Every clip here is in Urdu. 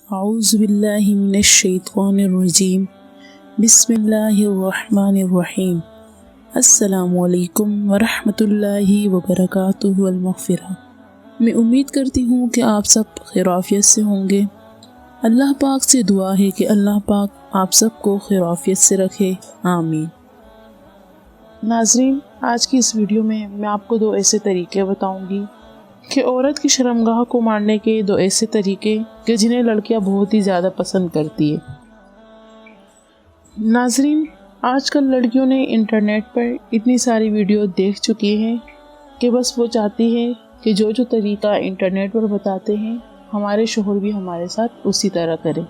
اعوذ باللہ من الشیطان الرجیم بسم اللہ الرحمن الرحیم السلام علیکم ورحمۃ اللہ وبرکاتہ المغفرہ۔ میں امید کرتی ہوں کہ آپ سب خیر و عافیت سے ہوں گے۔ اللہ پاک سے دعا ہے کہ اللہ پاک آپ سب کو خیر و عافیت سے رکھے، آمین۔ ناظرین، آج کی اس ویڈیو میں آپ کو 2 ایسے طریقے بتاؤں گی کہ عورت کی شرمگاہ کو مارنے کے 2 ایسے طریقے کہ جنہیں لڑکیاں بہت ہی زیادہ پسند کرتی ہیں۔ ناظرین، آج کل لڑکیوں نے انٹرنیٹ پر اتنی ساری ویڈیو دیکھ چکی ہیں کہ بس وہ چاہتی ہیں کہ جو طریقہ انٹرنیٹ پر بتاتے ہیں ہمارے شوہر بھی ہمارے ساتھ اسی طرح کریں۔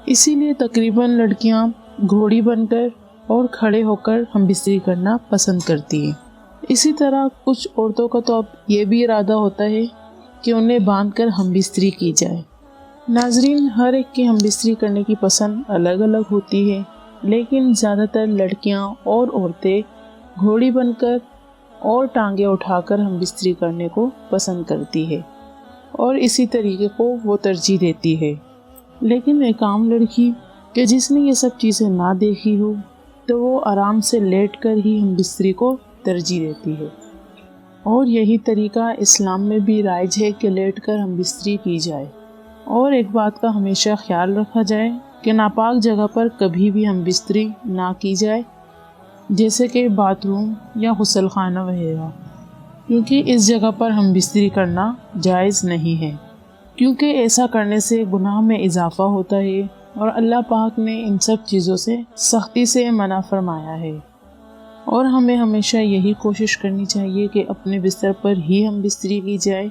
اسی لیے تقریباً لڑکیاں گھوڑی بن کر اور کھڑے ہو کر ہم بستری کرنا پسند کرتی ہیں۔ اسی طرح کچھ عورتوں کا تو اب یہ بھی ارادہ ہوتا ہے کہ انہیں باندھ کر ہم بستری کی جائے۔ ناظرین، ہر ایک کی ہم بستری کرنے کی پسند الگ الگ ہوتی ہے، لیکن زیادہ تر لڑکیاں اور عورتیں گھوڑی بن کر اور ٹانگیں اٹھا کر ہم بستری کرنے کو پسند کرتی ہے اور اسی طریقے کو وہ ترجیح دیتی ہے۔ لیکن ایک عام لڑکی کہ جس نے یہ سب چیزیں نہ دیکھی ہو تو وہ آرام سے لیٹ کر ہی ہم بستری کو ترجیح دیتی ہے، اور یہی طریقہ اسلام میں بھی رائج ہے کہ لیٹ کر ہم بستری کی جائے۔ اور ایک بات کا ہمیشہ خیال رکھا جائے کہ ناپاک جگہ پر کبھی بھی ہم بستری نہ کی جائے، جیسے کہ باتھ روم یا غسل خانہ وغیرہ، کیونکہ اس جگہ پر ہم بستری کرنا جائز نہیں ہے، کیونکہ ایسا کرنے سے گناہ میں اضافہ ہوتا ہے اور اللہ پاک نے ان سب چیزوں سے سختی سے منع فرمایا ہے۔ اور ہمیں ہمیشہ یہی کوشش کرنی چاہیے کہ اپنے بستر پر ہی ہم بستری کی جائے،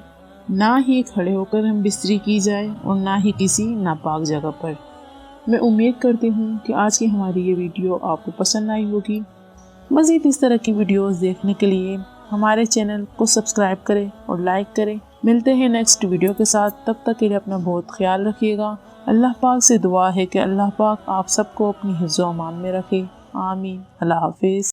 نہ ہی کھڑے ہو کر ہم بستری کی جائے اور نہ ہی کسی ناپاک جگہ پر۔ میں امید کرتی ہوں کہ آج کی ہماری یہ ویڈیو آپ کو پسند آئی ہوگی۔ مزید اس طرح کی ویڈیوز دیکھنے کے لیے ہمارے چینل کو سبسکرائب کریں اور لائک کریں۔ ملتے ہیں نیکسٹ ویڈیو کے ساتھ، تب تک کے لیے اپنا بہت خیال رکھیے گا۔ اللہ پاک سے دعا ہے کہ اللہ پاک آپ سب کو اپنی حفظ و امان میں رکھے، آمین۔ اللہ حافظ۔